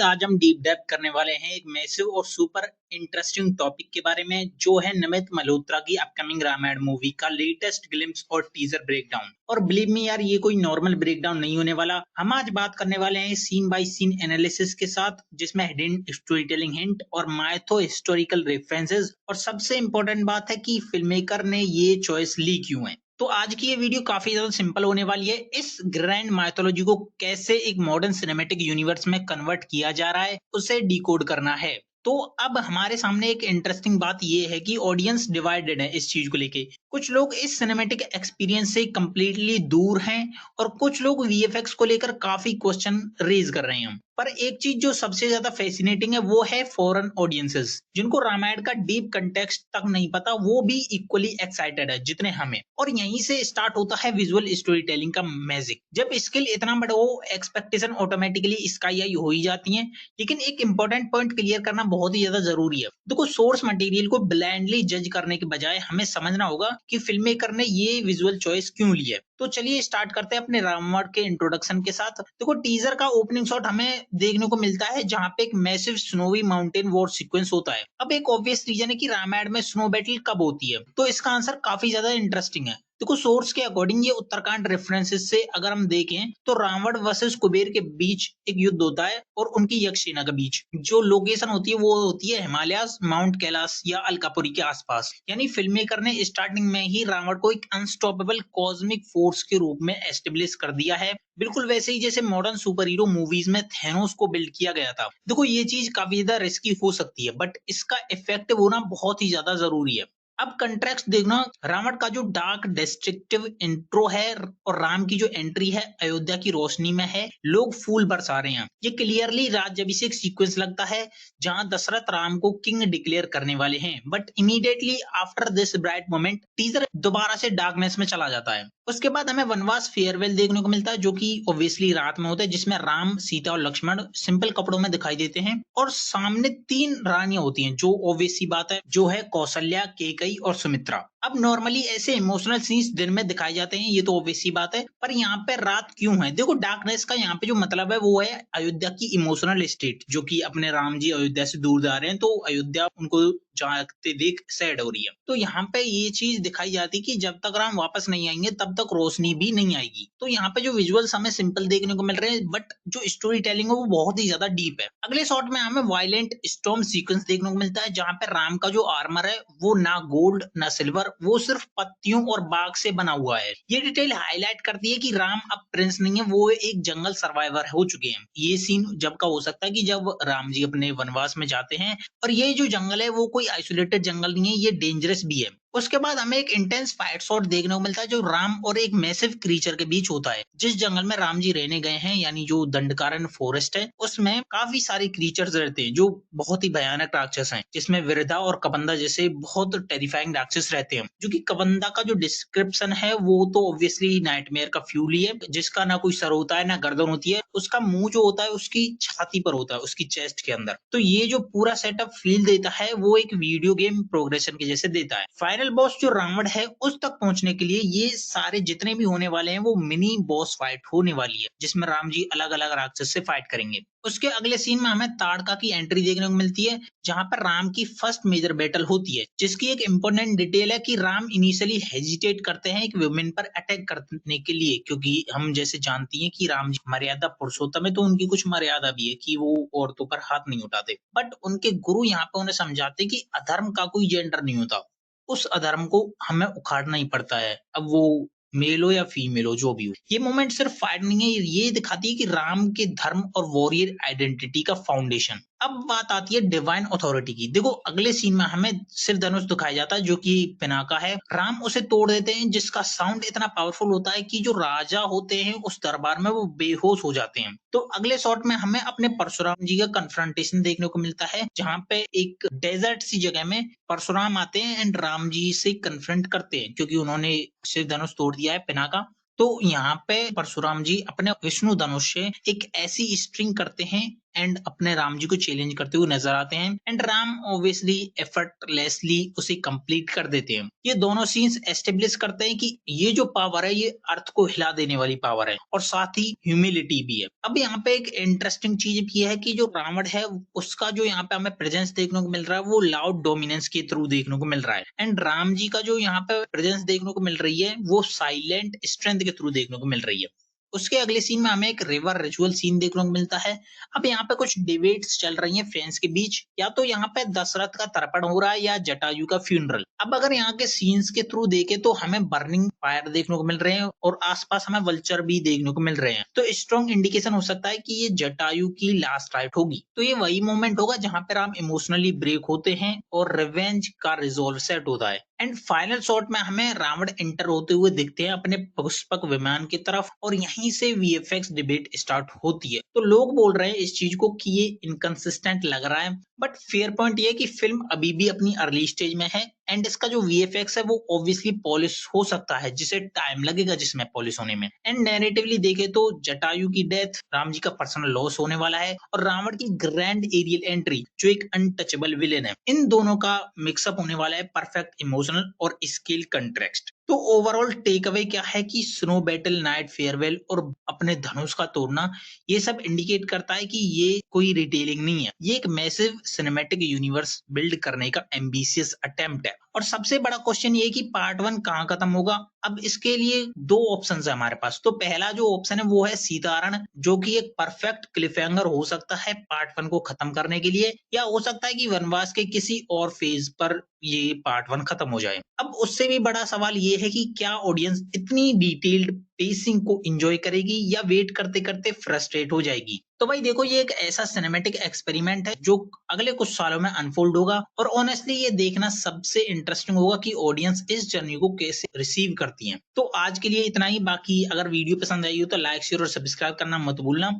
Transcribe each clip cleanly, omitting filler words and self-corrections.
आज हम deep dive करने वाले हैं एक मैसिव और सुपर इंटरेस्टिंग टॉपिक के बारे में जो है नमित मल्होत्रा की अपकमिंग रामायण मूवी का लेटेस्ट ग्लिम्स और टीजर ब्रेकडाउन। और बिलीव मी यार, ये कोई नॉर्मल ब्रेकडाउन नहीं होने वाला। हम आज बात करने वाले हैं सीन बाय सीन एनालिसिस के साथ, जिसमें हिडन स्टोरी टेलिंग हिंट और माइथो हिस्टोरिकल रेफरेंसेस, और सबसे इंपॉर्टेंट बात है कि फिल्म मेकर ने ये चॉइस ली क्यों है। तो आज की ये वीडियो काफी ज्यादा सिंपल होने वाली है। इस ग्रैंड माइथोलॉजी को कैसे एक मॉडर्न सिनेमैटिक यूनिवर्स में कन्वर्ट किया जा रहा है, उसे डिकोड करना है। तो अब हमारे सामने एक इंटरेस्टिंग बात ये है कि ऑडियंस डिवाइडेड है इस चीज को लेके। कुछ लोग इस सिनेमैटिक एक्सपीरियंस से कंप्लीटली दूर हैं और कुछ लोग वीएफएक्स को लेकर काफी क्वेश्चन रेज कर रहे हैं। पर एक चीज जो सबसे ज्यादा फैसिनेटिंग है वो है फॉरेन ऑडियंसेस, जिनको रामायण का डीप कंटेक्स्ट तक नहीं पता, वो भी इक्वली एक्साइटेड है जितने हमें। और यहीं से स्टार्ट होता है विजुअल स्टोरी टेलिंग का मैजिक। जब स्किल इतना बड़ा हो, एक्सपेक्टेशन ऑटोमेटिकली स्काई हाई हो ही जाती है। लेकिन एक इंपॉर्टेंट पॉइंट क्लियर करना बहुत ही ज्यादा जरूरी है। देखो, सोर्स मटेरियल को ब्लाइंडली जज करने के बजाय हमें समझना होगा कि फिल्म मेकर ने ये विजुअल चॉइस क्यों ली है। तो चलिए स्टार्ट करते हैं अपने रावण के इंट्रोडक्शन के साथ। देखो, टीजर का ओपनिंग शॉट हमें देखने को मिलता है जहां पे एक massive snowy mountain war sequence होता है। अब एक ऑब्वियस रीजन है कि रामायण में स्नो बैटल कब होती है, तो इसका आंसर काफी ज्यादा इंटरेस्टिंग है। देखो, सोर्स के अकॉर्डिंग ये उत्तराखंड रेफरेंसेस से अगर हम देखें तो रावण वर्सेस कुबेर के बीच एक युद्ध होता है और उनकी यक्षसेना के बीच जो लोकेशन होती है वो होती है हिमालयास, माउंट कैलाश या अलकापुरी के आसपास। यानी फिल्म मेकर ने स्टार्टिंग में ही रावण को एक अनस्टॉपेबल कॉस्मिक फोर्स के रूप में एस्टेब्लिश कर दिया है, बिल्कुल वैसे ही जैसे मॉडर्न सुपर हीरो मूवीज में थेनोस को बिल्ड किया गया था। देखो, ये चीज काफी ज्यादा रिस्की हो सकती है, बट इसका इफेक्टिव होना बहुत ही ज्यादा जरूरी है। अब कंट्रास्ट देखना, रावण का जो डार्क डिस्ट्रक्टिव इंट्रो है और राम की जो एंट्री है अयोध्या की रोशनी में है, लोग फूल बरसा रहे हैं। ये क्लियरली राज्याभिषेक सीक्वेंस लगता है जहां दशरथ राम को किंग डिक्लेयर करने वाले हैं। But immediately after this bright moment teaser दोबारा से डार्कनेस में चला जाता है। उसके बाद हमें वनवास फेयरवेल देखने को मिलता है जो कि ऑब्वियसली रात में होता है, जिसमें राम, सीता और लक्ष्मण सिंपल कपड़ों में दिखाई देते हैं और सामने तीन रानियां होती हैं जो ऑब्वियस सी बात है, जो है कौशल्या, केकई और सुमित्रा। अब नॉर्मली ऐसे इमोशनल सीन्स दिन में दिखाए जाते हैं, ये तो ऑब्वियस सी बात है, पर यहाँ पे रात क्यों है? देखो, डार्कनेस का यहाँ पे जो मतलब है वो है अयोध्या की इमोशनल स्टेट, जो कि अपने राम जी अयोध्या से दूर जा रहे हैं तो अयोध्या उनको जाते देख सैड हो रही है। तो यहाँ पे ये चीज दिखाई जाती है कि जब तक राम वापस नहीं आएंगे तब तक रोशनी भी नहीं आएगी। तो यहाँ पे जो विजुअल्स हमें सिंपल देखने को मिल रहे हैं, बट जो स्टोरी टेलिंग है वो बहुत ही ज्यादा डीप है। अगले शॉट में हमें वायलेंट स्टॉर्म सीक्वेंस देखने को मिलता है जहाँ पे राम का जो आर्मर है वो ना गोल्ड ना सिल्वर, वो सिर्फ पत्तियों और बाग से बना हुआ है। ये डिटेल हाईलाइट करती है कि राम अब प्रिंस नहीं है, वो एक जंगल सर्वाइवर हो चुके हैं। ये सीन जब का हो सकता है कि जब राम जी अपने वनवास में जाते हैं, और ये जो जंगल है वो कोई आइसोलेटेड जंगल नहीं है, ये डेंजरस भी है। उसके बाद हमें एक इंटेंस फाइट शॉट देखने को मिलता है जो राम और एक मैसिव क्रीचर के बीच होता है। जिस जंगल में राम जी रहने गए हैं, यानी जो दंडकारण्य फॉरेस्ट है, उसमें काफी सारे क्रीचर्स रहते हैं जो बहुत ही भयानक राक्षस हैं, जिसमें विरधा और कबंदा जैसे बहुत टेरिफाइंग राक्षस रहते हैं। जो कि कबंदा का जो डिस्क्रिप्शन है वो तो ऑब्वियसली नाइटमेयर का फ्यूल ही है, जिसका ना कोई सर होता है ना गर्दन होती है, उसका मुंह जो होता है उसकी छाती पर होता है, उसकी चेस्ट के अंदर। तो ये जो पूरा सेटअप फील देता है वो एक वीडियो गेम प्रोग्रेशन के जैसे देता है। फाइनल बॉस जो रावण है उस तक पहुंचने के लिए ये सारे जितने भी होने वाले हैं वो मिनी बॉस फाइट होने वाली है, जिसमें राम जी अलग अलग राक्षस से फाइट करेंगे। उसके अगले सीन में हमें ताड़का की एंट्री देखने को मिलती है जहां पर राम की फर्स्ट मेजर बैटल होती है, जिसकी एक इंपॉर्टेंट डिटेल है कि राम इनिशियली हेजिटेट करते हैं एक वुमेन पर अटैक करने के लिए, क्योंकि हम जैसे जानती हैं कि राम जी मर्यादा पुरुषोत्तम है, तो उनकी कुछ मर्यादा भी है कि वो औरतों पर हाथ नहीं उठाते। बट उनके गुरु यहाँ पे उन्हें समझाते कि अधर्म का कोई जेंडर नहीं होता, उस अधर्म को हमें उखाड़ना ही पड़ता है, अब वो मेल हो या फीमेल हो, जो भी हो। ये मोमेंट सिर्फ फाइट नहीं है, ये दिखाती है कि राम के धर्म और वॉरियर आइडेंटिटी का फाउंडेशन। अब बात आती है डिवाइन अथॉरिटी की। देखो, अगले सीन में हमें सिर धनुष दिखाया जाता है जो कि पिनाका है। राम उसे तोड़ देते हैं जिसका साउंड इतना पावरफुल होता है कि जो राजा होते हैं उस दरबार में वो बेहोश हो जाते हैं। तो अगले शॉट में हमें अपने परशुराम जी का कन्फ्रंटेशन देखने को मिलता है जहां पे एक डेजर्ट सी जगह में परशुराम आते हैं एंड राम जी से कन्फ्रंट करते हैं, क्योंकि उन्होंने शिव धनुष तोड़ दिया है पिनाका। तो यहाँ पे परशुराम जी अपने विष्णु धनुष से एक ऐसी स्ट्रिंग करते हैं एंड अपने राम जी को चैलेंज करते हुए नजर आते हैं एंड राम ऑब्वियसली एफर्टलेसली उसे कंप्लीट कर देते हैं। ये दोनों सीन्स एस्टेब्लिश करते हैं कि ये जो पावर है ये अर्थ को हिला देने वाली पावर है और साथ ही ह्यूमिलिटी भी है। अब यहाँ पे एक इंटरेस्टिंग चीज ये है कि जो रावण है उसका जो यहाँ पे हमें प्रेजेंस देखने को मिल रहा है वो लाउड डोमिनेंस के थ्रू देखने को मिल रहा है एंड राम जी का जो यहाँ पे प्रेजेंस देखने को मिल रही है वो साइलेंट स्ट्रेंथ के थ्रू देखने को मिल रही है। उसके अगले सीन में हमें एक रिवर रिचुअल सीन देखने को मिलता है। अब यहाँ पे कुछ डिबेट्स चल रही हैं फैंस के बीच, या तो यहाँ पे दशरथ का तर्पण हो रहा है या जटायु का फ्यूनरल। अब अगर यहाँ के सीन्स के थ्रू देखें तो हमें बर्निंग फायर देखने को मिल रहे हैं और आसपास हमें वल्चर भी देखने को मिल रहे हैं, तो स्ट्रॉन्ग इंडिकेशन हो सकता है कि ये जटायु की लास्ट राइट होगी। तो ये वही मोमेंट होगा जहां पे राम इमोशनली ब्रेक होते हैं और रिवेंज का रिजोल्व सेट होता है एंड फाइनल शॉट में हमें रावण एंटर होते हुए दिखते हैं अपने पुष्पक विमान की तरफ और यहीं से वीएफएक्स डिबेट स्टार्ट होती है। तो लोग बोल रहे हैं इस चीज को कि ये इनकंसिस्टेंट लग रहा है, बट फेयर पॉइंट ये है कि फिल्म अभी भी अपनी अर्ली स्टेज में है एंड इसका जो वीएफएक्स है वो ऑब्वियसली पॉलिश हो सकता है जिसे टाइम लगेगा जिसमें पॉलिश होने में। एंड नैरेटिवली देखे तो जटायु की डेथ, राम जी का पर्सनल लॉस होने वाला है और रावण की ग्रैंड एरियल एंट्री जो एक अनटचेबल विलेन है, इन दोनों का मिक्सअप होने वाला है परफेक्ट इमोशनल और स्केल कंट्रेस्ट। तो ओवरऑल टेक अवे क्या है कि स्नो बैटल, नाइट फेयरवेल और अपने धनुष का तोड़ना, ये सब इंडिकेट करता है कि ये कोई रिटेलिंग नहीं है, ये एक मैसिव सिनेमैटिक यूनिवर्स बिल्ड करने का एम्बिशियस अटेम्प्ट है। और सबसे बड़ा क्वेश्चन ये है कि पार्ट 1 कहाँ खत्म होगा। अब इसके लिए दो ऑप्शन है हमारे पास। तो पहला जो ऑप्शन है वो है सीतारण, जो कि एक परफेक्ट क्लिफहैंगर हो सकता है पार्ट 1 को खत्म करने के लिए, या हो सकता है कि वनवास के किसी और फेज पर ये पार्ट 1 खत्म हो जाए। अब उससे भी बड़ा सवाल ये है कि क्या ऑडियंस इतनी डिटेल्ड पेसिंग को एंजॉय करेगी या वेट करते करते फ्रस्ट्रेट हो जाएगी। तो भाई देखो, ये एक ऐसा सिनेमैटिक एक्सपेरिमेंट है जो अगले कुछ सालों में अनफोल्ड होगा और ऑनेस्टली ये देखना सबसे इंटरेस्टिंग होगा कि ऑडियंस इस जर्नी को कैसे रिसीव करती है। तो आज के लिए इतना ही। बाकी अगर वीडियो पसंद आई हो तो लाइक, शेयर और सब्सक्राइब करना मत भूलना,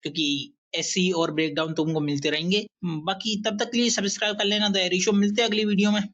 क्योंकि ऐसी और ब्रेकडाउन तुमको मिलते रहेंगे। बाकी तब तक के लिए सब्सक्राइब कर लेना। द एरी शो, मिलते हैं अगली वीडियो में।